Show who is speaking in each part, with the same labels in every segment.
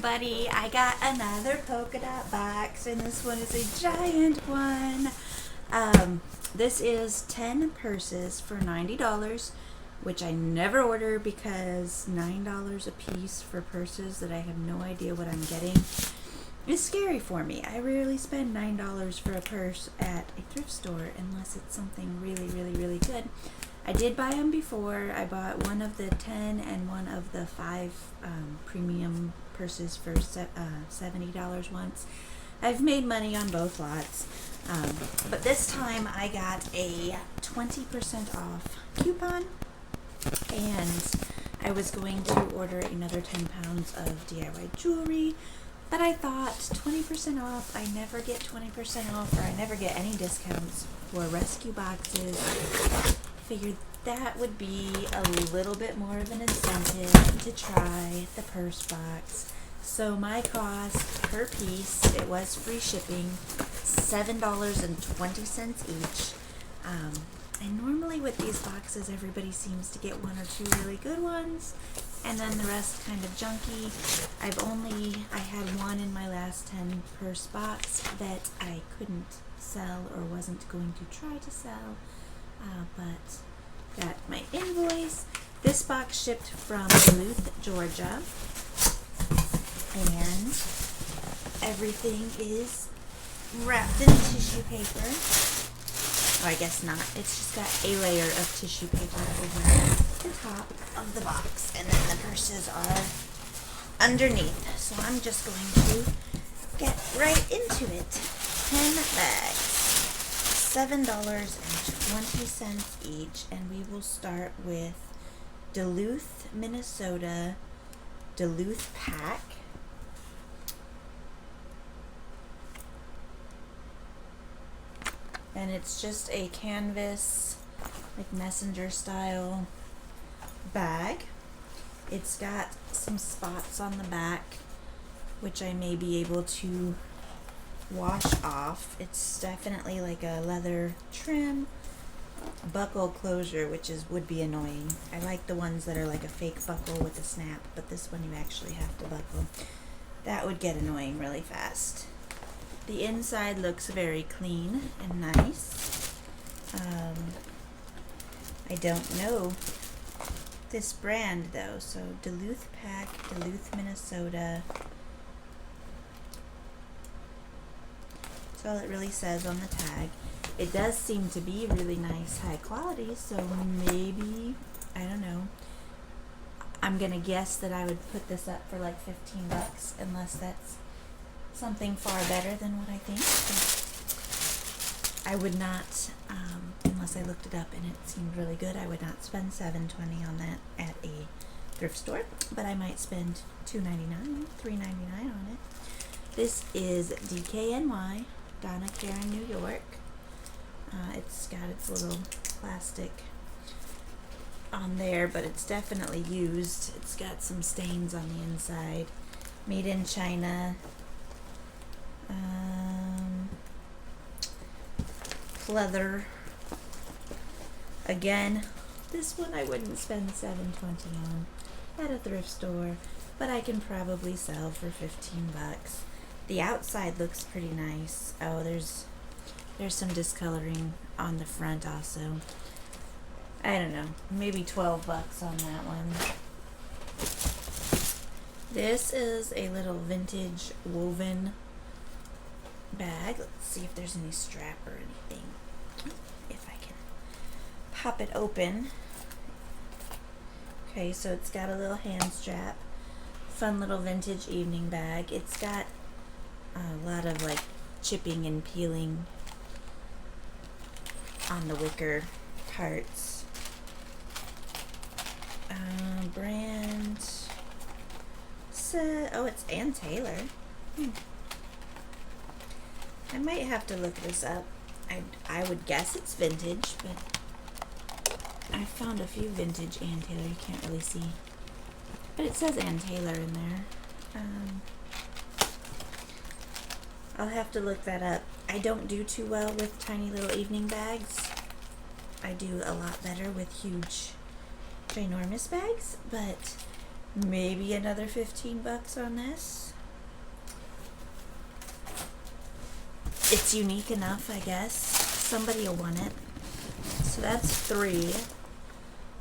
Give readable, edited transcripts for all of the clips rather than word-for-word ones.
Speaker 1: everybody, I got another polka dot box, and this one is a giant one. This is 10 purses for $90, which I never order because $9 a piece for purses that I have no idea what I'm getting is scary for me. I rarely spend $9 for a purse at a thrift store unless it's something really, really, really good. I did buy them before. I bought one of the 10 and one of the 5 premium purses for $70 once. I've made money on both lots. But this time I got a 20% off coupon, and I was going to order another 10 pounds of DIY jewelry, but I thought 20% off, I never get 20% off, or I never get any discounts for rescue boxes. Figured that would be a little bit more of an incentive to try the purse box. So my cost per piece, it was free shipping, $7.20 each. And normally with these boxes, everybody seems to get 1 or 2 really good ones, and then the rest kind of junky. I had one in my last 10 purse box that I couldn't sell or wasn't going to try to sell. But got my invoice. This box shipped from Duluth, Georgia, and everything is wrapped in tissue paper. Oh, I guess not. It's just got a layer of tissue paper over the top of the box, and then the purses are underneath. So I'm just going to get right into it. 10 bags. $7.20 each, and we will start with Duluth, Minnesota, Duluth pack. And it's just a canvas, like messenger style bag. It's got some spots on the back, which I may be able to wash off. It's definitely like a leather trim, buckle closure, which would be annoying. I like the ones that are like a fake buckle with a snap, but this one you actually have to buckle. That would get annoying really fast. The inside looks very clean and nice. I don't know this brand though, so Duluth pack, Duluth, Minnesota. That's all it really says on the tag. It does seem to be really nice, high quality, so maybe, I don't know. I'm gonna guess that I would put this up for like $15, unless that's something far better than what I think. But I would not, unless I looked it up and it seemed really good, I would not spend $7.20 on that at a thrift store, but I might spend $2.99, $3.99 on it. This is DKNY, Donna Karen, New York. It's got its little plastic on there, but it's definitely used. It's got some stains on the inside. Made in China. Leather. Again, this one I wouldn't spend $7.20 on at a thrift store, but I can probably sell for $15. The outside looks pretty nice. Oh, there's some discoloring on the front also. I don't know, maybe $12 on that one. This is a little vintage woven bag. Let's see if there's any strap or anything. If I can pop it open. Okay, so it's got a little hand strap. Fun little vintage evening bag. It's got a lot of like chipping and peeling on the wicker parts. Brand. Oh, it's Ann Taylor. I might have to look this up. I would guess it's vintage, but I found a few vintage Ann Taylor. You can't really see, but it says Ann Taylor in there. I'll have to look that up. I don't do too well with tiny little evening bags. I do a lot better with huge, ginormous bags, but maybe another $15 on this. it's unique enough, I guess. Somebody will want it. So that's 3.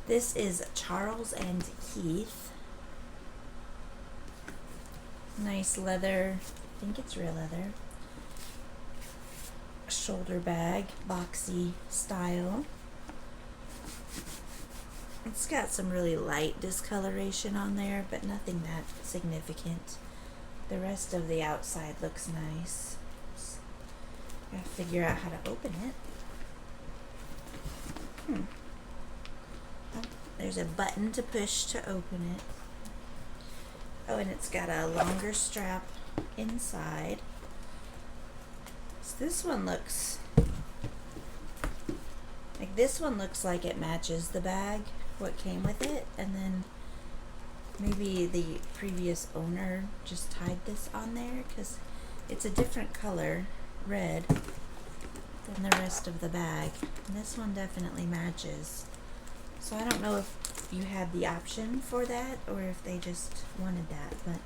Speaker 1: This is Charles and Keith. Nice leather. I think it's real leather. Shoulder bag, boxy style. It's got some really light discoloration on there, but nothing that significant. The rest of the outside looks nice. Gotta figure out how to open it. Oh, there's a button to push to open it. Oh, and it's got a longer strap inside. So this one looks like it matches the bag, what came with it, and then maybe the previous owner just tied this on there because it's a different color, red, than the rest of the bag. And this one definitely matches. So I don't know if you had the option for that or if they just wanted that, but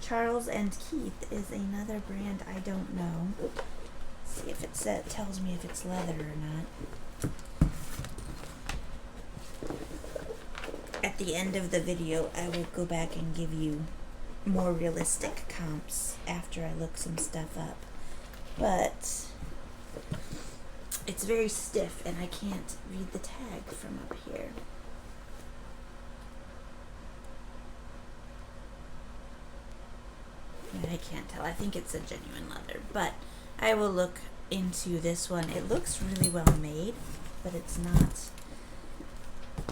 Speaker 1: Charles and Keith is another brand I don't know. Let's see if it tells me if it's leather or not. At the end of the video, I will go back and give you more realistic comps after I look some stuff up. But it's very stiff and I can't read the tag from up here. Yeah, I can't tell. I think it's a genuine leather, but I will look into this one. It looks really well made, but it's not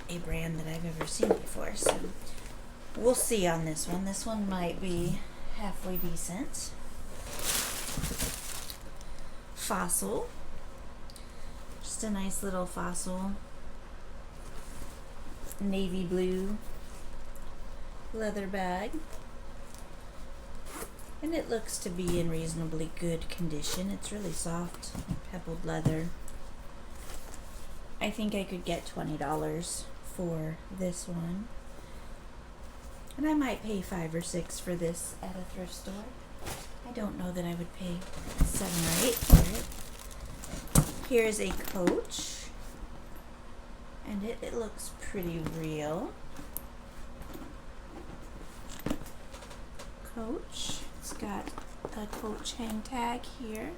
Speaker 1: a brand that I've ever seen before, so we'll see on this one. This one might be halfway decent. Fossil. Just a nice little fossil. Navy blue leather bag. And it looks to be in reasonably good condition. It's really soft, pebbled leather. I think I could get $20 for this one. And I might pay $5 or $6 for this at a thrift store. I don't know that I would pay $7 or $8 for it. Here's a Coach. And it looks pretty real. Coach. It's got a Coach hang tag here.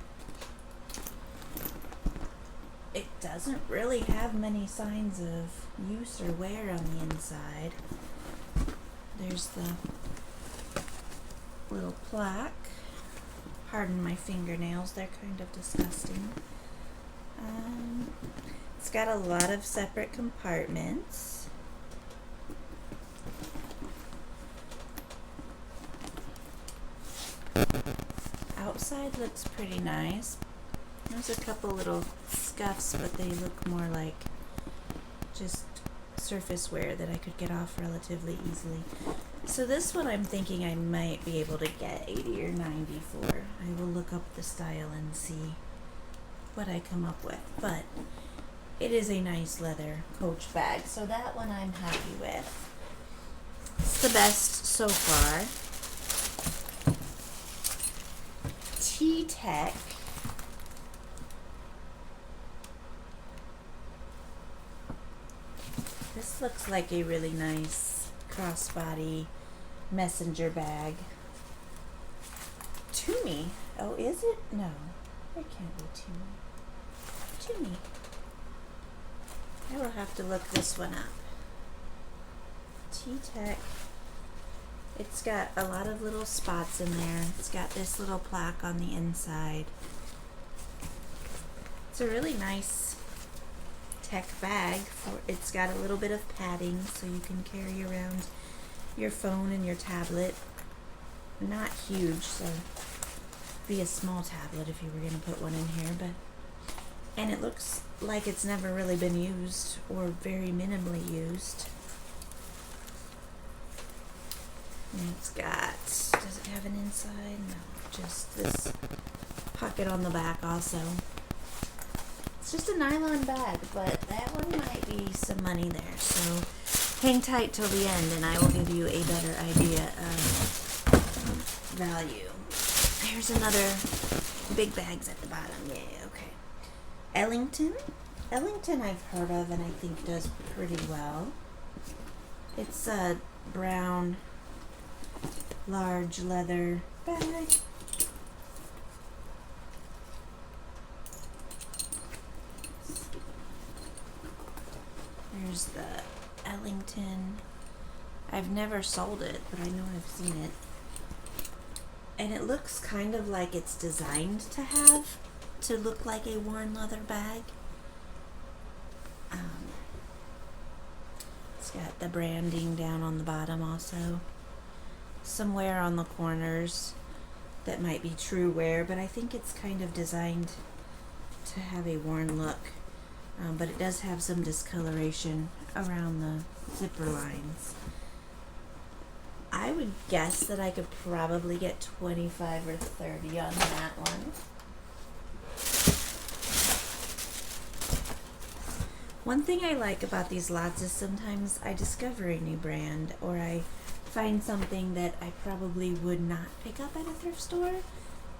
Speaker 1: It doesn't really have many signs of use or wear on the inside. There's the little plaque. Pardon my fingernails, they're kind of disgusting. It's got a lot of separate compartments. Outside looks pretty nice. There's a couple little scuffs, but they look more like just surface wear that I could get off relatively easily. So this one I'm thinking I might be able to get 80 or 90 for. I will look up the style and see what I come up with. But it is a nice leather Coach bag, so that one I'm happy with. It's the best so far. T-Tech. This looks like a really nice crossbody messenger bag. Toomey. Oh, is it? No, it can't be Toomey. Toomey. I will have to look this one up. T-Tech. It's got a lot of little spots in there. It's got this little plaque on the inside. It's a really nice tech bag. It's got a little bit of padding so you can carry around your phone and your tablet. Not huge, so be a small tablet if you were going to put one in here, and it looks like it's never really been used or very minimally used. And it's got, does it have an inside? No, just this pocket on the back also. It's just a nylon bag, but that one might be some money there. So hang tight till the end and I will give you a better idea of value. Here's another Big bags at the bottom. Yeah, okay. Ellington. Ellington I've heard of and I think does pretty well. It's a brown, large leather bag. There's the Ellington. I've never sold it, but I know I've seen it. And it looks kind of like it's designed to look like a worn leather bag. It's got the branding down on the bottom also. Some wear on the corners that might be true wear, but I think it's kind of designed to have a worn look. But it does have some discoloration around the zipper lines. I would guess that I could probably get 25 or 30 on that one. One thing I like about these lots is sometimes I discover a new brand or I find something that I probably would not pick up at a thrift store,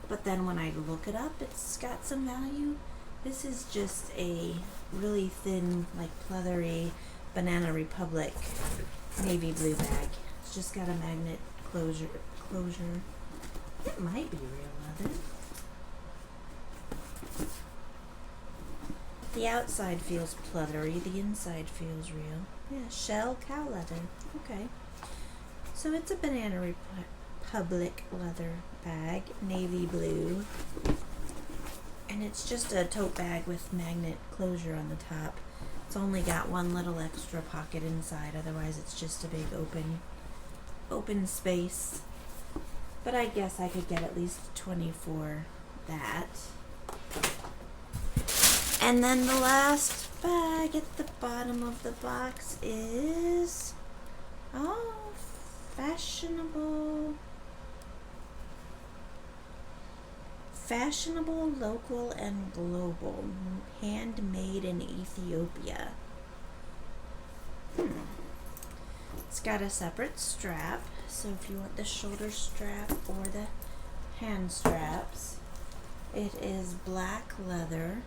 Speaker 1: but then when I look it up, it's got some value. This is just a really thin, like pleathery Banana Republic navy blue bag. It's just got a magnet closure. It might be real leather. The outside feels pleathery, the inside feels real. Yeah, shell cow leather. Okay. So it's a Banana Republic leather bag, navy blue. And it's just a tote bag with magnet closure on the top. It's only got one little extra pocket inside, otherwise it's just a big open space. But I guess I could get at least 20 for that. And then the last bag at the bottom of the box is, fashionable, local, and global, handmade in Ethiopia. It's got a separate strap, so if you want the shoulder strap or the hand straps, it is black leather.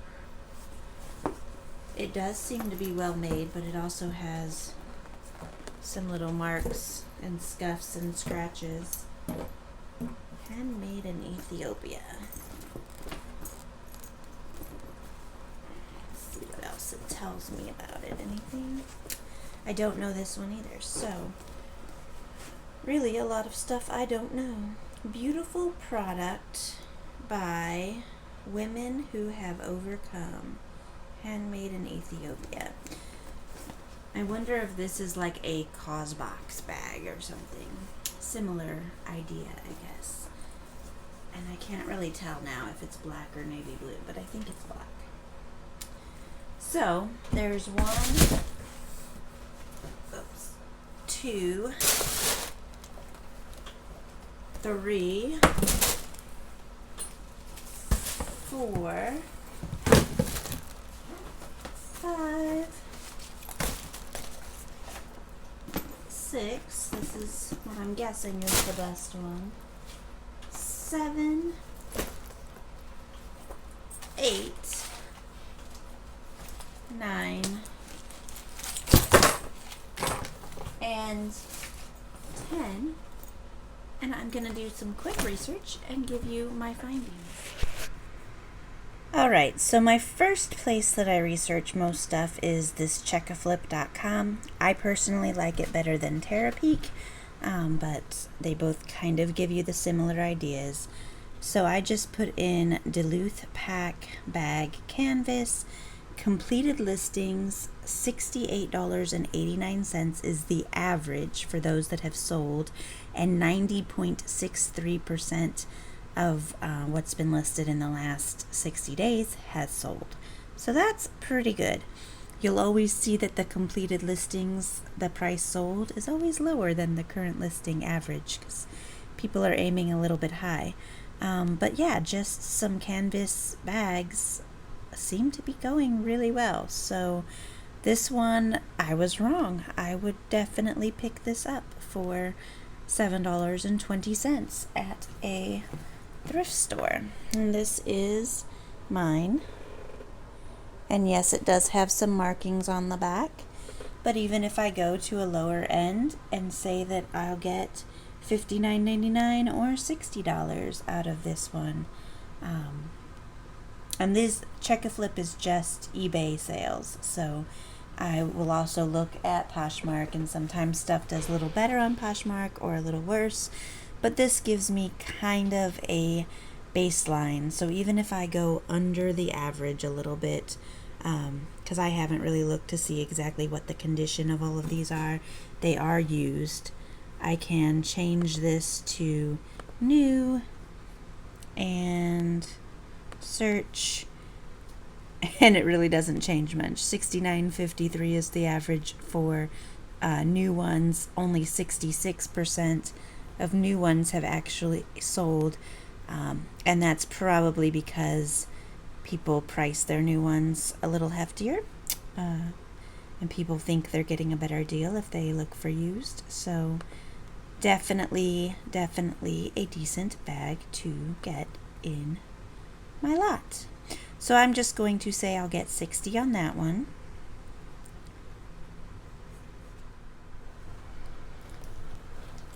Speaker 1: It does seem to be well made, but it also has some little marks and scuffs and scratches. Handmade in Ethiopia. Let's see what else it tells me about it. Anything? I don't know this one either, so really a lot of stuff I don't know. Beautiful product by women who have overcome. Handmade in Ethiopia. I wonder if this is like a cause box bag or something. Similar idea, I guess. And I can't really tell now if it's black or navy blue, but I think it's black. So, there's 2, 3, 4, 5, 6. This is what I'm guessing is the best one. 7, 8, 9, and 10. And I'm going to do some quick research and give you my findings. Alright, so my first place that I research most stuff is this checkaflip.com. I personally like it better than Terapeak, but they both kind of give you the similar ideas. So I just put in Duluth pack bag canvas, completed listings, $68.89 is the average for those that have sold, and 90.63% of what's been listed in the last 60 days has sold. So that's pretty good. You'll always see that the completed listings, the price sold, is always lower than the current listing average because people are aiming a little bit high. But yeah, just some canvas bags seem to be going really well. So this one, I was wrong. I would definitely pick this up for $7.20 at a thrift store. And this is mine. And yes, it does have some markings on the back. But even if I go to a lower end and say that I'll get $59.99 or $60 out of this one, and this Check-a-Flip is just eBay sales, so I will also look at Poshmark, and sometimes stuff does a little better on Poshmark or a little worse, but this gives me kind of a baseline. So even if I go under the average a little bit, because I haven't really looked to see exactly what the condition of all of these are, they are used, I can change this to new and search, and it really doesn't change much. $69.53 is the average for new ones. Only 66% of new ones have actually sold, and that's probably because people price their new ones a little heftier, and people think they're getting a better deal if they look for used. So definitely a decent bag to get in my lot. So I'm just going to say I'll get 60 on that one.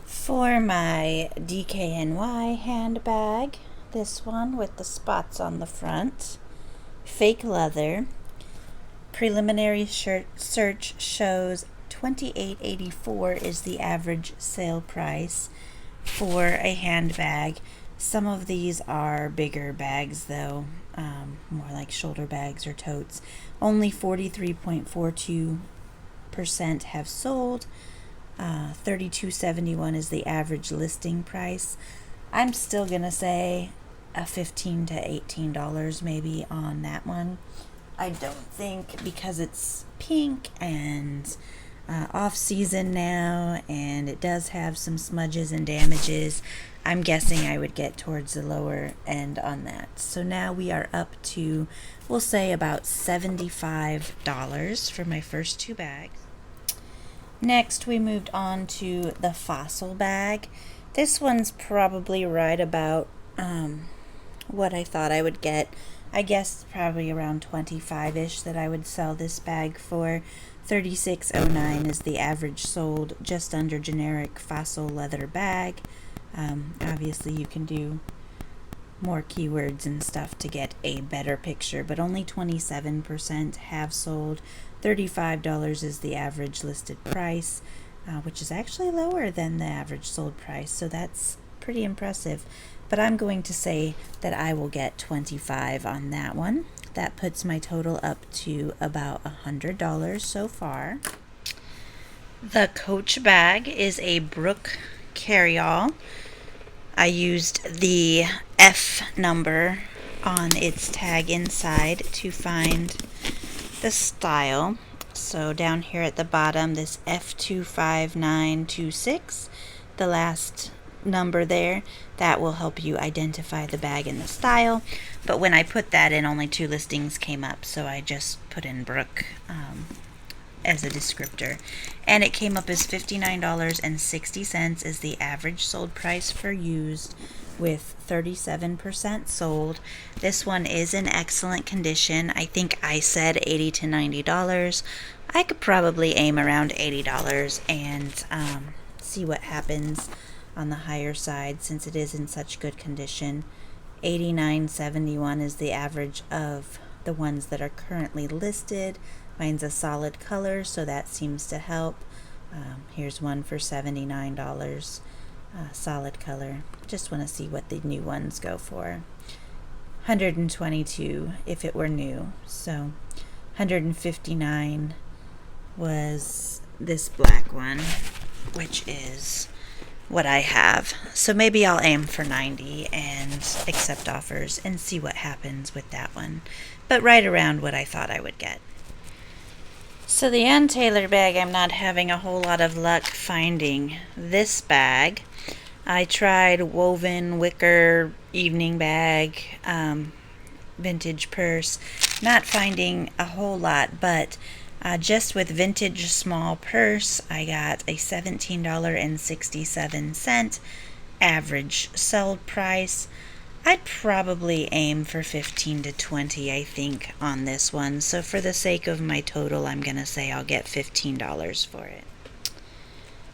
Speaker 1: For my DKNY handbag, this one with the spots on the front, fake leather, preliminary search shows $28.84 is the average sale price for a handbag. Some of these are bigger bags though, more like shoulder bags or totes. Only 43.42% have sold. $32.71 is the average listing price. I'm still gonna say a $15 to $18 maybe on that one. I don't think, because it's pink and off season now, and it does have some smudges and damages, I'm guessing I would get towards the lower end on that. So now we are up to, we'll say, about $75 for my first two bags. Next we moved on to the Fossil bag. This one's probably right about what I thought I would get. I guess probably around 25-ish that I would sell this bag for. $36.09 is the average sold, just under generic Fossil leather bag. Obviously you can do more keywords and stuff to get a better picture, but only 27% have sold. $35 is the average listed price, which is actually lower than the average sold price, so that's pretty impressive. But I'm going to say that I will get 25 on that one. That puts my total up to about $100 so far. The Coach bag is a Brook carry-all. I used the F number on its tag inside to find the style. So down here at the bottom, this F25926, the last number there, that will help you identify the bag and the style. But when I put that in, only 2 listings came up, so I just put in Brook as a descriptor, and it came up as $59.60 is the average sold price for used, with 37% sold. This one is in excellent condition. I think I said $80 to $90. I could probably aim around $80 and see what happens on the higher side, since it is in such good condition. $89.71 is the average of the ones that are currently listed. Mine's a solid color, so that seems to help. Here's one for $79, solid color. Just want to see what the new ones go for. $122 if it were new. So $159 was this black one, which is what I have. So maybe I'll aim for $90 and accept offers and see what happens with that one. But right around what I thought I would get. So the Ann Taylor bag, I'm not having a whole lot of luck finding this bag. I tried woven wicker evening bag, vintage purse, not finding a whole lot, but just with vintage small purse, I got a $17.67 average sold price. I'd probably aim for 15 to 20, I think, on this one. So for the sake of my total, I'm going to say I'll get $15 for it.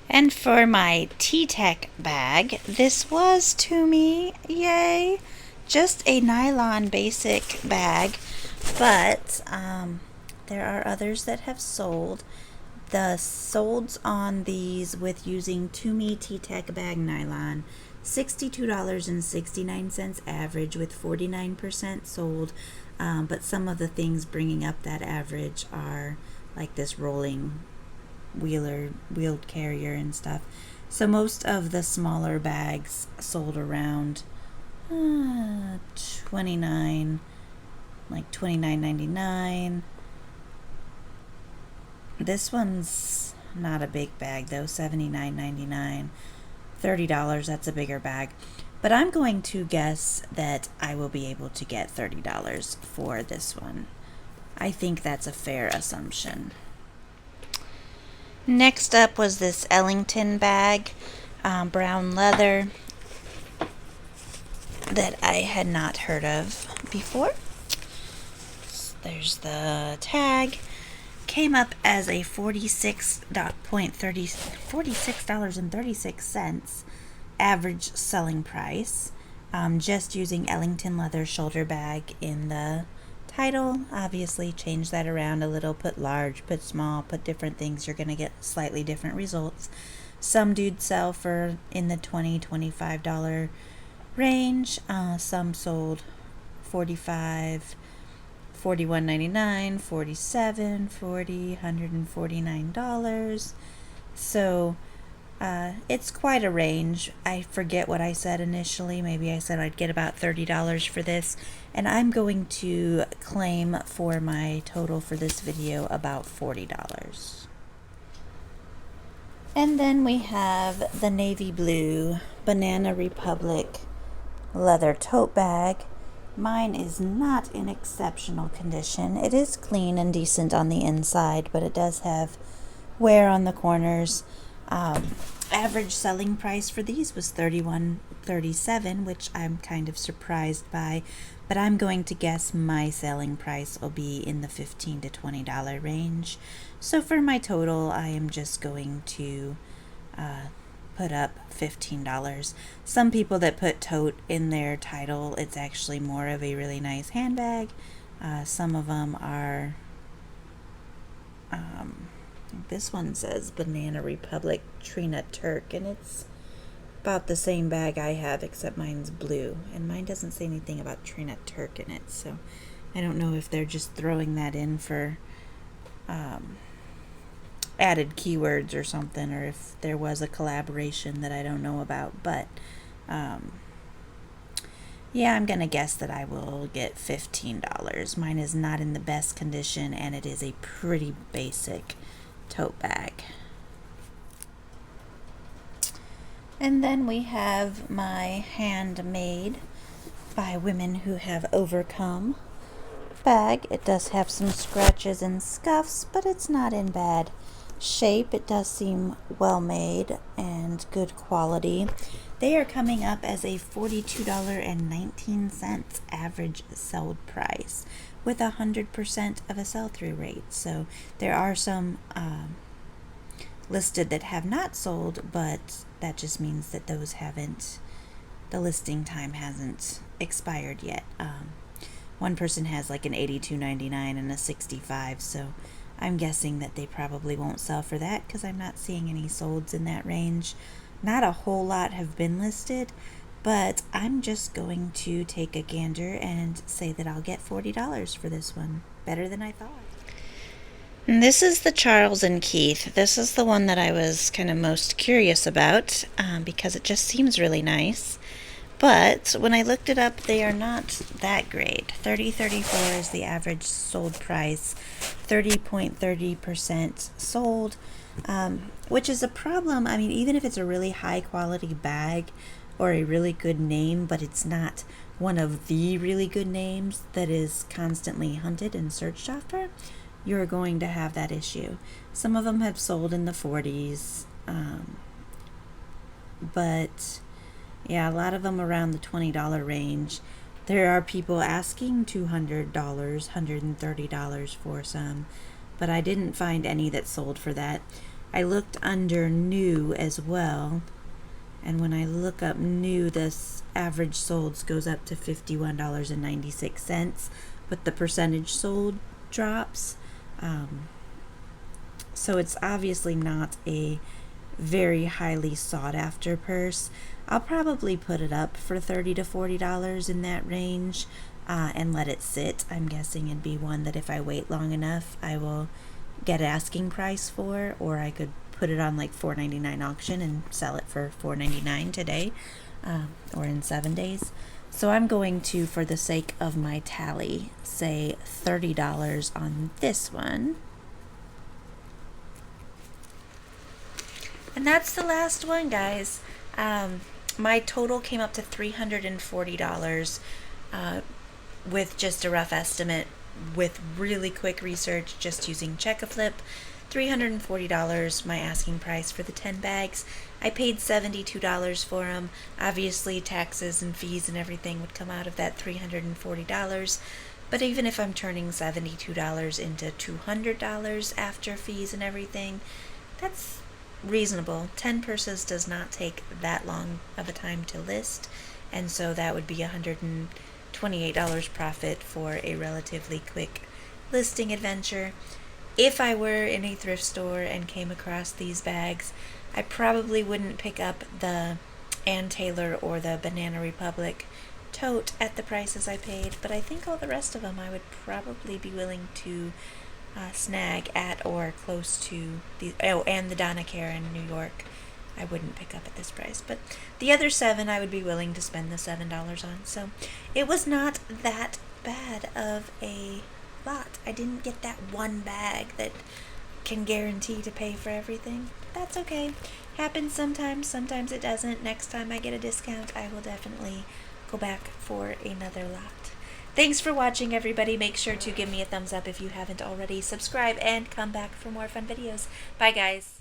Speaker 1: And for my T-Tech bag, this was to me, yay, just a nylon basic bag, but there are others that have sold. The solds on these with using Toomey T-Tech bag nylon, $62.69 average with 49% sold, but some of the things bringing up that average are like this rolling wheeled carrier and stuff. So most of the smaller bags sold around 29, like $29.99. This one's not a big bag though, $79.99. $30, that's a bigger bag. But I'm going to guess that I will be able to get $30 for this one. I think that's a fair assumption. Next up was this Ellington bag, brown leather, that I had not heard of before. There's the tag. Came up as a $46.36 average selling price. Just using Ellington leather shoulder bag in the title. Obviously change that around a little, put large, put small, put different things. You're going to get slightly different results. Some dudes sell for in the $20-$25 range. Some sold $45, $41.99, $47, $40, $149. So it's quite a range. I forget what I said initially. Maybe I said I'd get about $30 for this, and I'm going to claim for my total for this video about $40. And then we have the navy blue Banana Republic leather tote bag. Mine is not in exceptional condition. It is clean and decent on the inside, but it does have wear on the corners. Average selling price for these was $31.37, which I'm kind of surprised by, but I'm going to guess my selling price will be in the $15 to $20 range. So for my total, I am just going to put up $15. Some people that put tote in their title, it's actually more of a really nice handbag. Some of them are this one says Banana Republic Trina Turk, and it's about the same bag I have, except mine's blue, and mine doesn't say anything about Trina Turk in it, so I don't know if they're just throwing that in for added keywords or something, or if there was a collaboration that I don't know about, but yeah, I'm gonna guess that I will get $15. Mine is not in the best condition, and it is a pretty basic tote bag. And then we have my handmade by women who have overcome bag. It does have some scratches and scuffs, but it's not in bad shape. It does seem well made and good quality. They are coming up as a $42.19 average sold price with 100% of a sell-through rate. So there are some listed that have not sold, but that just means that those haven't, the listing time hasn't expired yet. One person has like an $82.99 and a $65, so I'm guessing that they probably won't sell for that because I'm not seeing any solds in that range. Not a whole lot have been listed, but I'm just going to take a gander and say that I'll get $40 for this one. Better than I thought. And this is the Charles and Keith. This is the one that I was kind of most curious about because it just seems really nice. But when I looked it up, they are not that great. $30.34 is the average sold price. 30.30% sold, which is a problem. I mean, even if it's a really high quality bag or a really good name, but it's not one of the really good names that is constantly hunted and searched after, you're going to have that issue. Some of them have sold in the 40s, but Yeah, a lot of them around the $20 range. There are people asking $200, $130 for some, but I didn't find any that sold for that. I looked under new as well, and when I look up new, this average solds goes up to $51.96, but the percentage sold drops. So it's obviously not a very highly sought after purse. I'll probably put it up for $30 to $40 in that range, and let it sit. I'm guessing it'd be one that if I wait long enough, I will get asking price for, or I could put it on like $4.99 auction and sell it for $4.99 today, or in 7 days. So I'm going to, for the sake of my tally, say $30 on this one. And that's the last one, guys. My total came up to $340, with just a rough estimate, with really quick research, just using Check-a-Flip. $340, my asking price for the 10 bags. I paid $72 for them. Obviously, taxes and fees and everything would come out of that $340. But even if I'm turning $72 into $200 after fees and everything, that's reasonable. 10 purses does not take that long of a time to list, and so that would be $128 profit for a relatively quick listing adventure. If I were in a thrift store and came across these bags, I probably wouldn't pick up the Ann Taylor or the Banana Republic tote at the prices I paid, but I think all the rest of them I would probably be willing to snag at or close to the, oh, and the Donna Karan in New York I wouldn't pick up at this price, but the other 7 I would be willing to spend the $7 on. So it was not that bad of a lot. I didn't get that one bag that can guarantee to pay for everything. That's okay. Happens sometimes, sometimes it doesn't. Next time I get a discount, I will definitely go back for another lot. Thanks for watching, everybody. Make sure to give me a thumbs up if you haven't already. Subscribe and come back for more fun videos. Bye, guys.